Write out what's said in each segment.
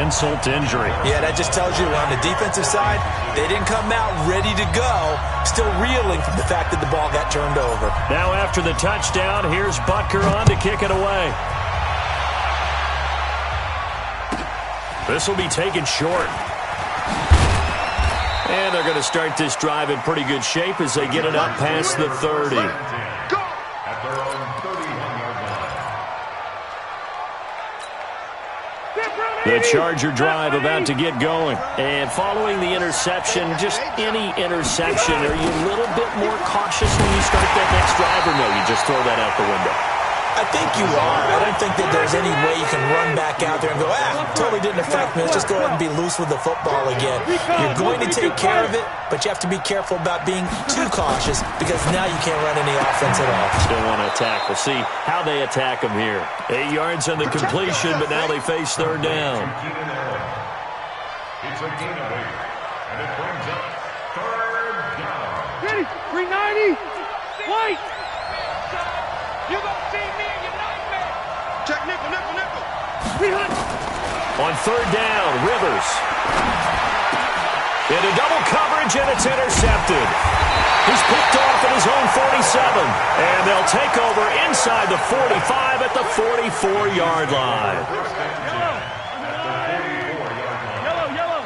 insult to injury. Yeah, that just tells you on the defensive side, they didn't come out ready to go, still reeling from the fact that the ball got turned over. Now after the touchdown, here's Butker on to kick it away. This will be taken short. And they're going to start this drive in pretty good shape as they get it up past the 30. The Charger drive about to get going. And following the interception, just any interception, are you a little bit more cautious when you start that next drive, or no, you just throw that out the window? I think you are. I don't think that there's any way you can run back out there and go, totally didn't affect me. Let's just go ahead and be loose with the football again. You're going to take care of it, but you have to be careful about being too cautious because now you can't run any offense at all. Still want to attack. We'll see how they attack them here. 8 yards on the completion, but now they face third down. It's a gain of 8, and it brings up third down. Ready, 390, white. You gonna see me in your nightmare. Check nickel. On third down, Rivers. Into double coverage, and it's intercepted. He's picked off at his own 47. And they'll take over inside the 45 at the 44-yard line. Yellow.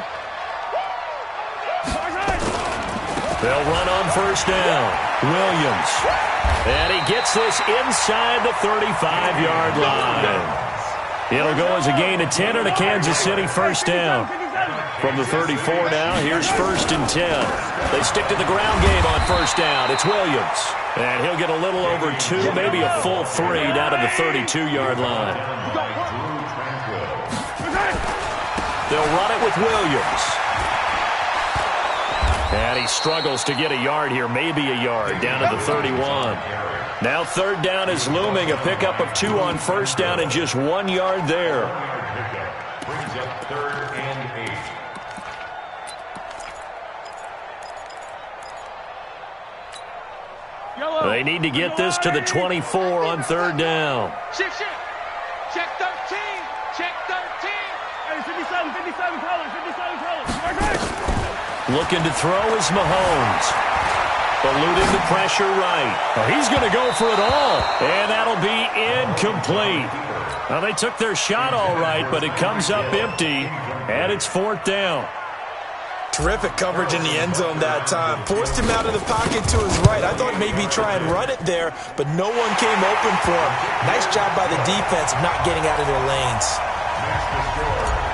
They'll run on first down. Williams. And he gets this inside the 35-yard line. It'll go as a gain of 10 and a Kansas City first down. From the 34 now, here's 1st and 10. They stick to the ground game on first down. It's Williams. And he'll get a little over 2, maybe a full 3 down to the 32-yard line. They'll run it with Williams. And he struggles to get a yard here, maybe a yard, down to the 31. Now third down is looming, a pickup of 2 on first down and just 1 yard there. Brings up 3rd and 8. Yellow. They need to get this to the 24 on third down. Shift. Check 13. Check 13. Hey, 57 colors. Looking to throw is Mahomes. Eluding the pressure right. Well, he's going to go for it all. And that'll be incomplete. Well, they took their shot all right, but it comes up empty. And it's 4th down. Terrific coverage in the end zone that time. Forced him out of the pocket to his right. I thought maybe try and run it there, but no one came open for him. Nice job by the defense of not getting out of their lanes.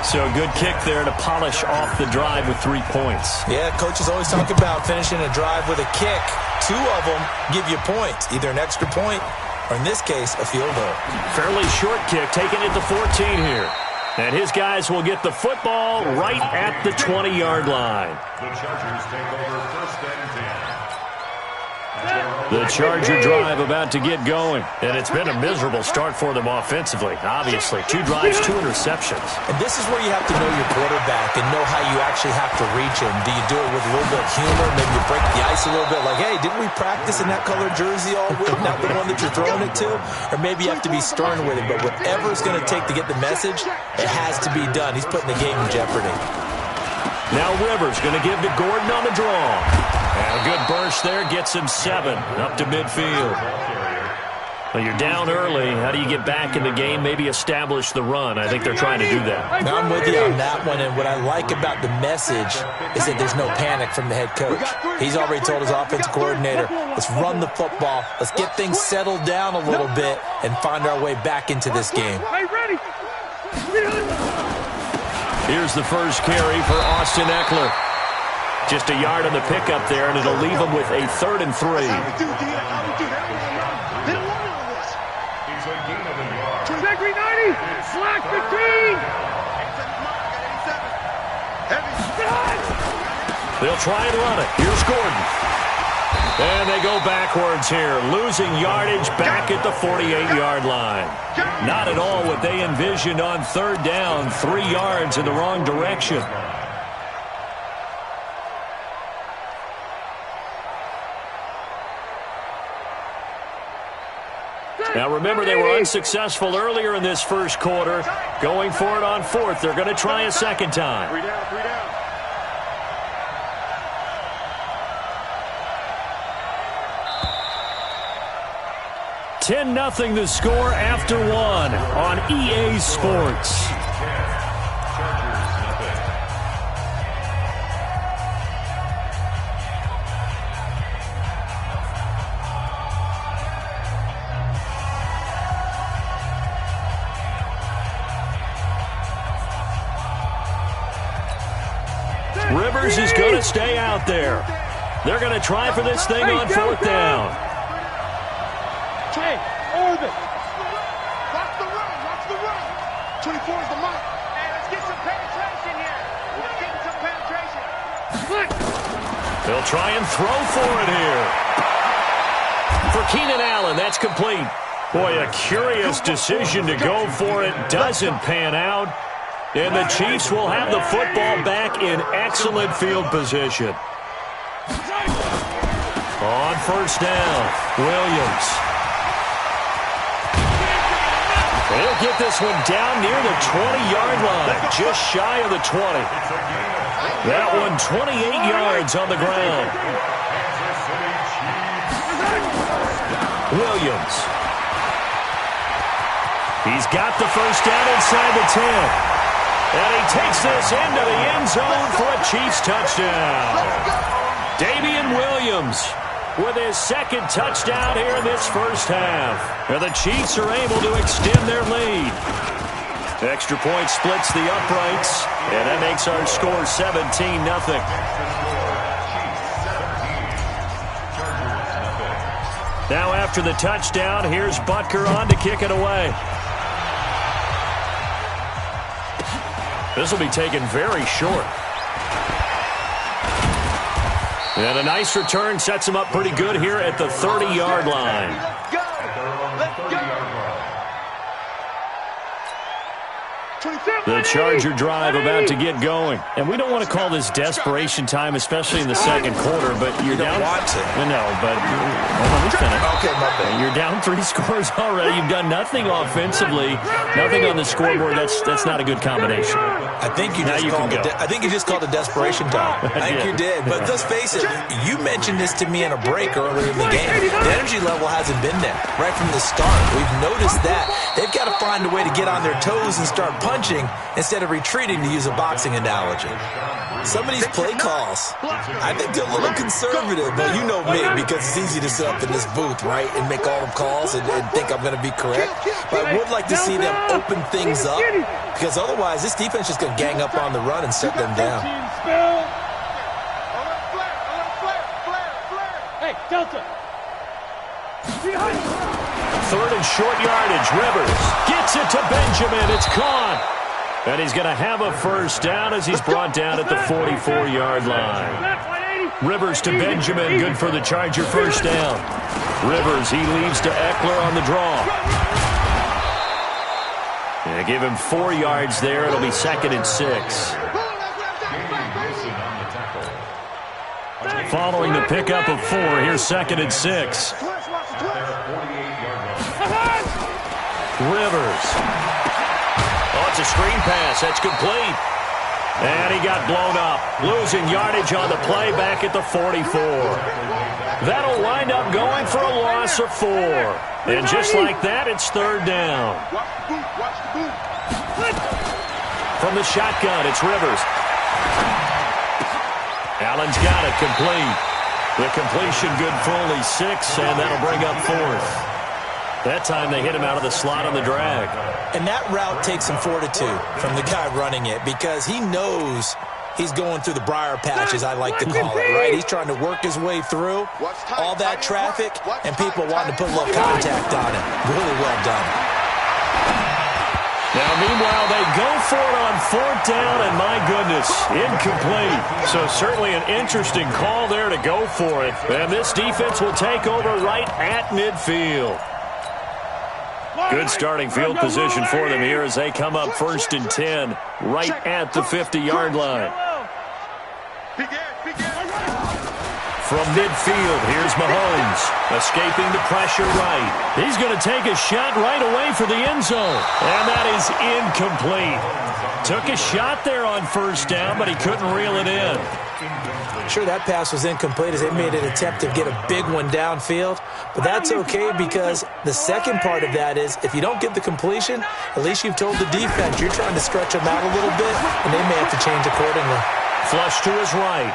So a good kick there to polish off the drive with 3 points. Yeah, coaches always talk about finishing a drive with a kick. 2 of them give you points, either an extra point or, in this case, a field goal. Fairly short kick, taking it to 14 here. And his guys will get the football right at the 20-yard line. The Chargers take over 1st and 10. The Charger drive about to get going. And it's been a miserable start for them offensively. Obviously, 2 drives, 2 interceptions. And this is where you have to know your quarterback and know how you actually have to reach him. Do you do it with a little bit of humor? Maybe you break the ice a little bit like, hey, didn't we practice in that colored jersey all week? Not the one that you're throwing it to? Or maybe you have to be stern with it. But whatever it's going to take to get the message, it has to be done. He's putting the game in jeopardy. Now Rivers going to give to Gordon on the draw. And a good burst there gets him 7 up to midfield. Well, you're down early. How do you get back in the game? Maybe establish the run. I think they're trying to do that. Now I'm with you on that one, and what I like about the message is that there's no panic from the head coach. He's already told his offensive coordinator, let's run the football, let's get things settled down a little bit, and find our way back into this game. Hey, ready. Here's the first carry for Austin Eckler. Just a yard on the pickup there, and it'll leave him with a 3rd and 3. Check 390. Slack 15. They'll try and run it. Here's Gordon. And they go backwards here, losing yardage back at the 48-yard line. Not at all what they envisioned on third down, 3 yards in the wrong direction. Now, remember, they were unsuccessful earlier in this first quarter. Going for it on fourth. They're going to try a second time. 3 down, 3 down. 10-0 the score after one on EA Sports. Rivers is going to stay out there. They're going to try for this thing on fourth down. Hey, orbit. Watch the run, watch the run. 24 is the mark. Hey, let's get some penetration here. Let's get some penetration. They'll try and throw for it here. For Keenan Allen, that's complete. Boy, a curious decision to go for it. Doesn't pan out. And the Chiefs will have the football back in excellent field position. On first down, Williams. They'll get this one down near the 20-yard line, just shy of the 20. That one 28 yards on the ground. Williams. He's got the first down inside the 10. And he takes this into the end zone for a Chiefs touchdown. Damian Williams with his second touchdown here in this first half. And the Chiefs are able to extend their lead. Extra point splits the uprights, and that makes our score 17-0. Now after the touchdown, here's Butker on to kick it away. This will be taken very short. And a nice return sets him up pretty good here at the 30-yard line. Let's go. Let's go. The Charger drive about to get going. And we don't want to call this desperation time, especially in the second quarter, but you're down. Want to. No, but let me finish. Okay, my bad. You're down 3 scores already. You've done nothing offensively, nothing on the scoreboard. That's not a good combination. I think you just called it desperation time. I think you did. But let's face it, you mentioned this to me in a break earlier in the game. The energy level hasn't been there right from the start. We've noticed that. They've got to find a way to get on their toes and start punching instead of retreating, to use a boxing analogy. Some of these play calls, I think they're a little conservative, but you know me, because it's easy to sit up in this booth, right, and make all the calls and think I'm going to be correct. But I would like to see them open things up, because otherwise this defense is going to gang up on the run and set them down. Hey, Delta. Third and short yardage. Rivers gets it to Benjamin. It's caught. And he's going to have a first down as he's brought down at the 44-yard line. Rivers to Benjamin. Good for the Charger first down. Rivers, he leaves to Eckler on the draw. Yeah, give him 4 yards there. It'll be 2nd and 6. Following the pickup of 4, here's 2nd and 6. Rivers. Oh, it's a screen pass. That's complete. And he got blown up. Losing yardage on the play back at the 44. That'll wind up going for a loss of 4. And just like that, it's 3rd down. From the shotgun, it's Rivers. Allen's got it complete. The completion good for only 6, and that'll bring up 4th. That time they hit him out of the slot on the drag. And that route takes some fortitude from the guy running it, because he knows he's going through the briar patch, as I like to call it, right? He's trying to work his way through all that traffic and people wanting to put a little contact on him. Really well done. Now, meanwhile, they go for it on 4th down, and my goodness, incomplete. So certainly an interesting call there to go for it. And this defense will take over right at midfield. Good starting field position for them here as they come up 1st and 10, right at the 50-yard line. From midfield, here's Mahomes, escaping the pressure right. He's going to take a shot right away for the end zone. And that is incomplete. Took a shot there on first down, but he couldn't reel it in. Sure, that pass was incomplete as they made an attempt to get a big one downfield. But that's okay because the second part of that is if you don't get the completion, at least you've told the defense you're trying to stretch them out a little bit, and they may have to change accordingly. Flush to his right.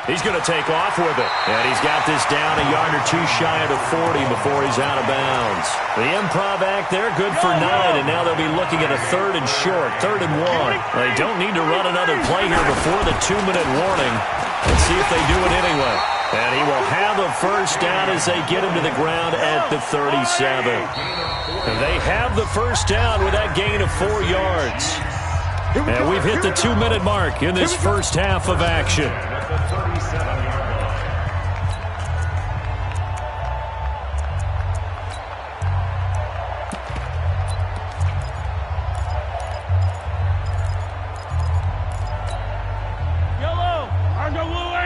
He's going to take off with it. And he's got this down a yard or two shy of the 40 before he's out of bounds. The improv act there, good for 9, and now they'll be looking at a 3rd and short, 3rd and 1. They don't need to run another play here before the 2-minute warning. Let's see if they do it anyway. And he will have a first down as they get him to the ground at the 37. And they have the first down with that gain of 4 yards. And we've hit the 2-minute mark in this first half of action.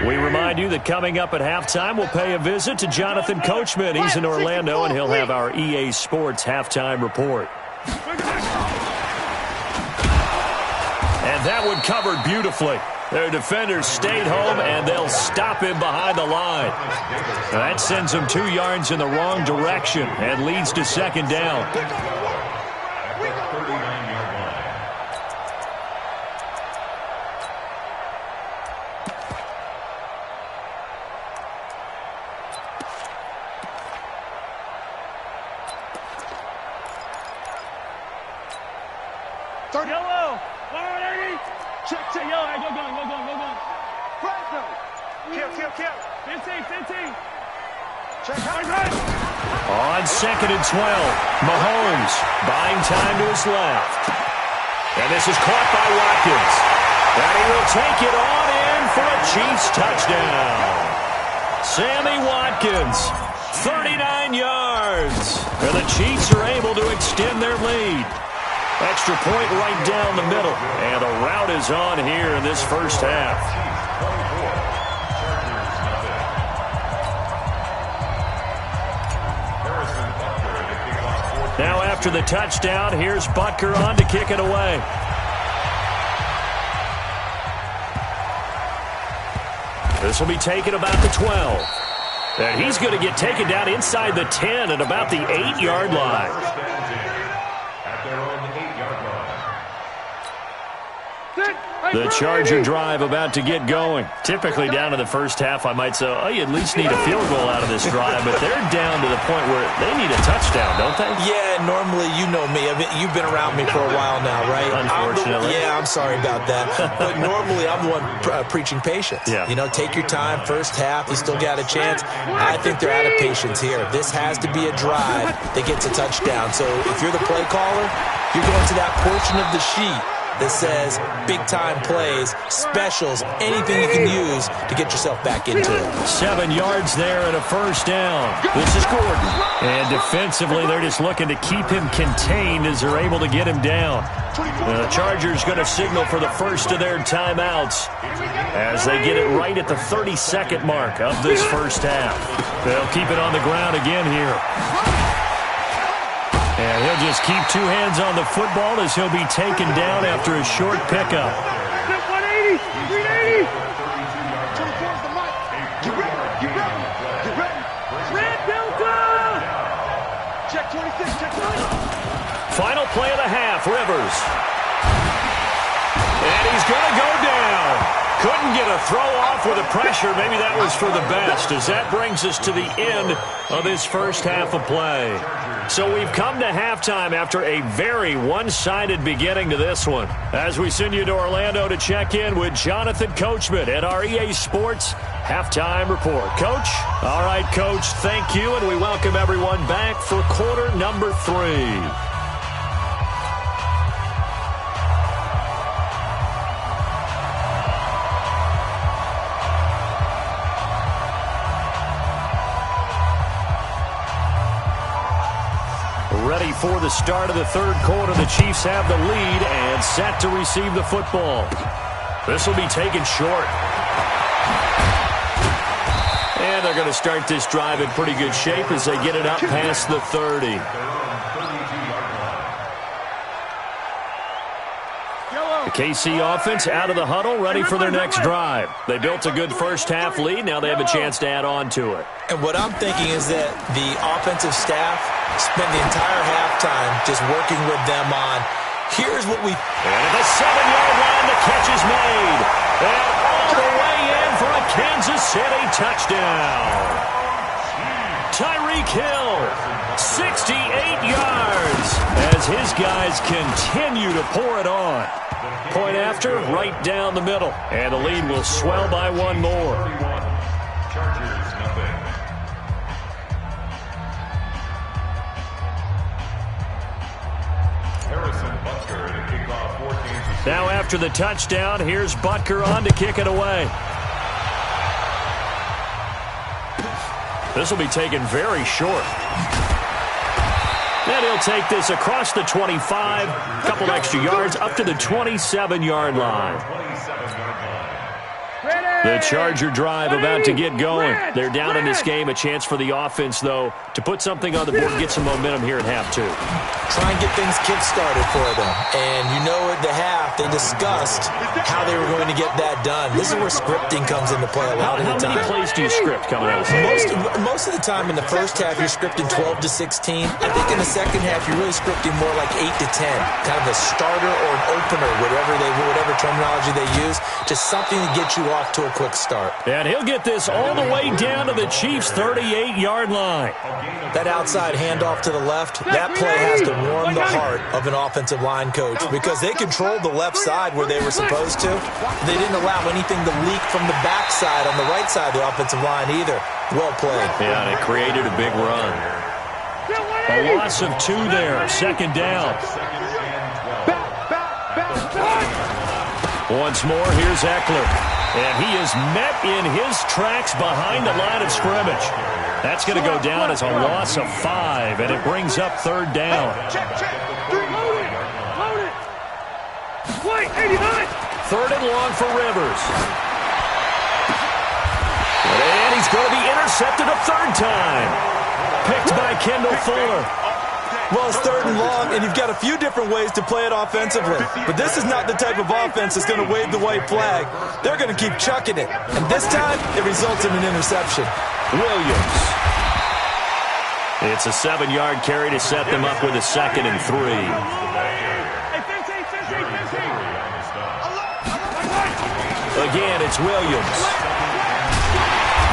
We remind you that coming up at halftime, we'll pay a visit to Jonathan Coachman. He's in Orlando, and he'll have our EA Sports halftime report. And that one covered beautifully. Their defenders stayed home, and they'll stop him behind the line. That sends him 2 yards in the wrong direction and leads to second down. Yellow! 180! Check, yellow. Go. Right zone. Kill. 15. Check, right. On 2nd and 12, Mahomes buying time to his left. And this is caught by Watkins. And he will take it on in for a Chiefs touchdown. Sammy Watkins, 39 yards. And the Chiefs are able to extend their lead. Extra point right down the middle. And the route is on here in this first half. Now after the touchdown, here's Butker on to kick it away. This will be taken about the 12. And he's going to get taken down inside the 10 at about the 8-yard line. The Charger drive about to get going. Typically down to the first half, I might say, oh, you at least need a field goal out of this drive, but they're down to the point where they need a touchdown, don't they? Yeah, normally, you know me. I mean, you've been around me for a while now, right? Unfortunately. I'm sorry about that. But normally, I'm the one preaching patience. Yeah. You know, take your time. First half, you still got a chance. I think they're out of patience here. This has to be a drive that gets a touchdown. So if you're the play caller, you're going to that portion of the sheet that says big-time plays, specials, anything you can use to get yourself back into it. 7 yards there and a first down. This is Gordon. And defensively, they're just looking to keep him contained as they're able to get him down. The Chargers going to signal for the first of their timeouts as they get it right at the 32nd mark of this first half. They'll keep it on the ground again here. And he'll just keep 2 hands on the football as he'll be taken down after a short pickup. 180! 380! 24's the mic. Get ready. Red Delta! Check 26, check 26. Final play of the half, Rivers. And he's going to go down. Couldn't get a throw off with the pressure. Maybe that was for the best, as that brings us to the end of this first half of play. So we've come to halftime after a very one-sided beginning to this one. As we send you to Orlando to check in with Jonathan Coachman at our EA Sports Halftime Report. Coach? All right, Coach, thank you, and we welcome everyone back for quarter number 3. Ready for the start of the third quarter. The Chiefs have the lead and set to receive the football. This will be taken short. And they're going to start this drive in pretty good shape as they get it up past the 30. The KC offense out of the huddle, ready for their next drive. They built a good first-half lead. Now they have a chance to add on to it. And what I'm thinking is that the offensive staff spent the entire halftime just working with them on, here's what we... And at the 7-yard line, the catch is made. And all the way in for a Kansas City touchdown. Tyreek Hill, 68 yards, as his guys continue to pour it on. Point after, right down the middle. And the lead will swell by one more. Chargers, nothing. Harrison Butker to kick off for Kansas City. Now after the touchdown, here's Butker on to kick it away. This will be taken very short. And he'll take this across the 25, a couple extra yards, up to the 27-yard line. The Charger drive about to get going. They're down in this game. A chance for the offense, though, to put something on the board, get some momentum here at half two. Try and get things kick-started for them. And you know at the half, they discussed how they were going to get that done. This is where scripting comes into play a lot of the time. How many plays do you script coming out of this? Most of the time in the first half, you're scripting 12 to 16. I think in the second half, you're really scripting more like 8 to 10. Kind of a starter or an opener, whatever terminology they use. Just something to get you off to a quick start. And he'll get this all the way down to the Chiefs' 38-yard line. That outside handoff to the left, that play has to warm the heart of an offensive line coach because they controlled the left side where they were supposed to. They didn't allow anything to leak from the backside on the right side of the offensive line either. Well played. Yeah, and it created a big run. A loss of 2 there, second down. Once more, here's Eckler. And he is met in his tracks behind the line of scrimmage. That's going to go down as a loss of 5, and it brings up third down. Load it. Wait, 89. Third and long for Rivers. And he's going to be intercepted a third time. Picked by Kendall Fuller. Well, it's third and long, and you've got a few different ways to play it offensively. But this is not the type of offense that's going to wave the white flag. They're going to keep chucking it. And this time, it results in an interception. Williams. It's a 7-yard carry to set them up with a 2nd and 3. Again, it's Williams.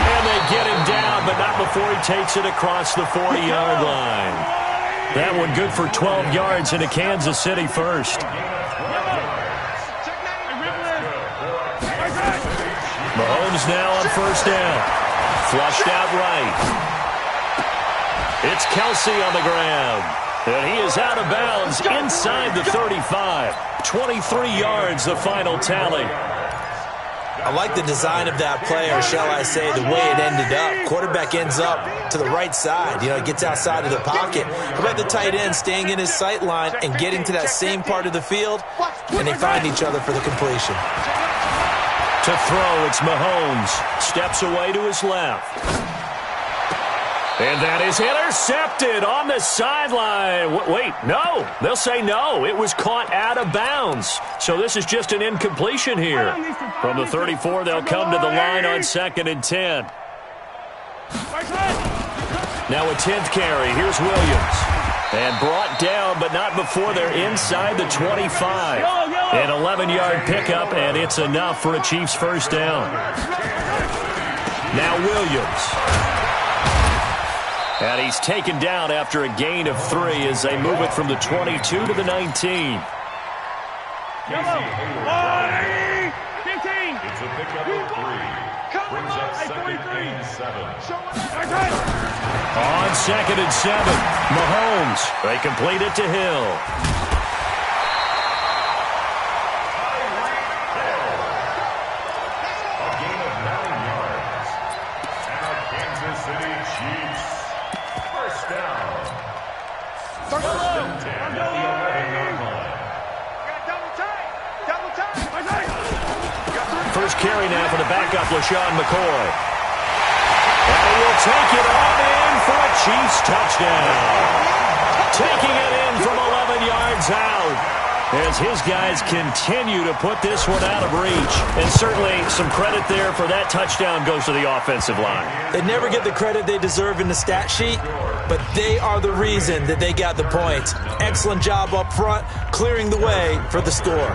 And they get him down, but not before he takes it across the 40-yard line. That one good for 12 yards into Kansas City first. Mahomes now on first down. Flushed out right. It's Kelsey on the ground. And he is out of bounds inside the 35. 23 yards, the final tally. I like the design of that play, or shall I say the way it ended up. Quarterback ends up to the right side. You know, he gets outside of the pocket. How about the tight end staying in his sight line and getting to that same part of the field, and they find each other for the completion. To throw, it's Mahomes. Steps away to his left. And that is intercepted on the sideline. Wait, no. They'll say no. It was caught out of bounds. So this is just an incompletion here. From the 34, they'll come to the line on 2nd and 10. Now a 10th carry. Here's Williams. And brought down, but not before they're inside the 25. An 11-yard pickup, and it's enough for a Chiefs first down. Now Williams. And he's taken down after a gain of 3 as they move it from the 22 to the 19. It's a pickup of 3. Brings up 2nd and 7. On 2nd and 7, Mahomes. They complete it to Hill. A gain of 9 yards. And our Kansas City Chiefs. First down. First and 10 at the 11-yard line. Double time. First carry now for the backup, LaShawn McCoy. will take it on in for a Chiefs touchdown. Taking it in from 11 yards out. As his guys continue to put this one out of reach. And certainly some credit there for that touchdown goes to the offensive line. They never get the credit they deserve in the stat sheet, but they are the reason that they got the points. Excellent job up front, clearing the way for the score.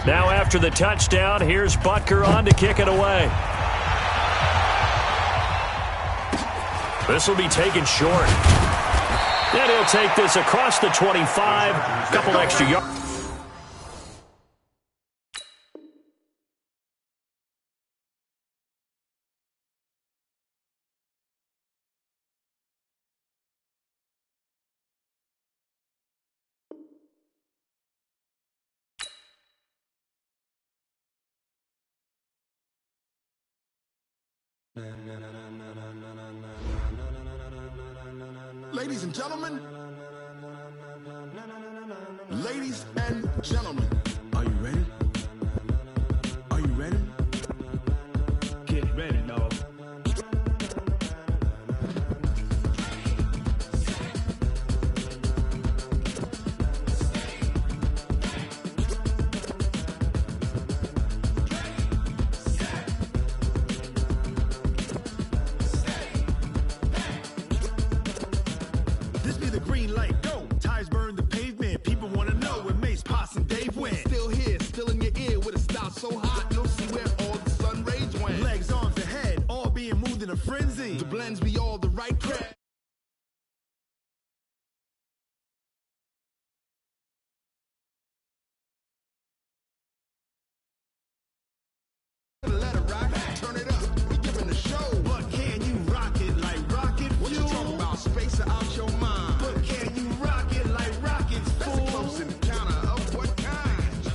Now after the touchdown, here's Butker on to kick it away. This will be taken short. And he'll take this across the 25, couple extra yards. Ladies and gentlemen, are you ready? Are you ready? Get ready, dog. This be the green light, go. Tires burn the pavement. People want to know when Mace, Pops, and Dave went. Still here, still in your ear with a style so hot, you'll see where all the sun rays went. Legs, arms, and head, all being moved in a frenzy. The blends be all the right crack. Let it rock, turn it up, we giving the show. But can you rock it like rocket fuel? What you talking about, space out your mind? But can you rock it like rockets, fool? That's a close encounter of what kind?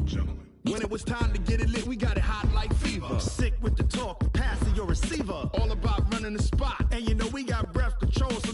Gentlemen. When it was time to get it lit, we got it hot like fever. Sick with the talk, passing your receiver. All about running the spot. And you know we got breath control, so